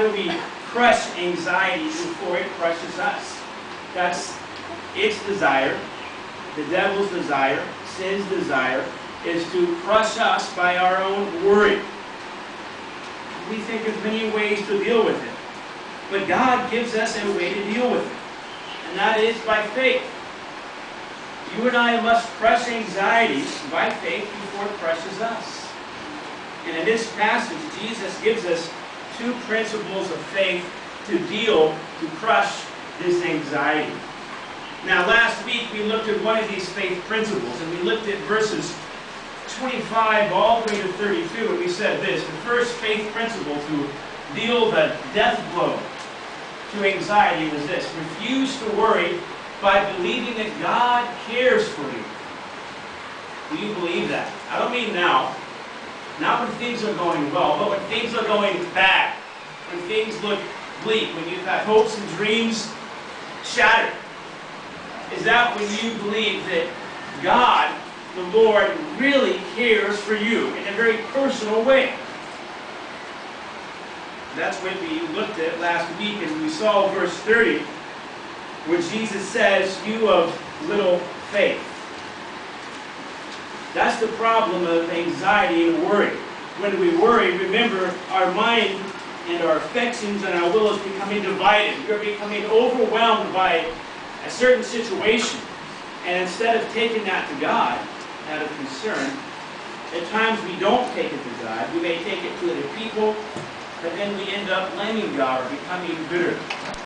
do we crush anxiety before it crushes us? That's its desire, the devil's desire, sin's desire, is to crush us by our own worry. We think of many ways to deal with it. But God gives us a way to deal with it. And that is by faith. You and I must crush anxiety by faith before it crushes us. And in this passage, Jesus gives us two principles of faith to crush this anxiety. Now, last week we looked at one of these faith principles, and we looked at verses 25 all the way to 32, and we said this: the first faith principle to deal the death blow to anxiety was this: refuse to worry by believing that God cares for you. Do you believe that? I don't mean now. Not when things are going well, but when things are going bad. When things look bleak, when you've had hopes and dreams shattered. Is that when you believe that God, the Lord, really cares for you in a very personal way? That's what we looked at last week, and we saw verse 30, where Jesus says, "You of little faith." That's the problem of anxiety and worry. When we worry, remember, our mind and our affections and our will is becoming divided. We're becoming overwhelmed by a certain situation. And instead of taking that to God out of concern, at times we don't take it to God. We may take it to other people, but then we end up blaming God or becoming bitter.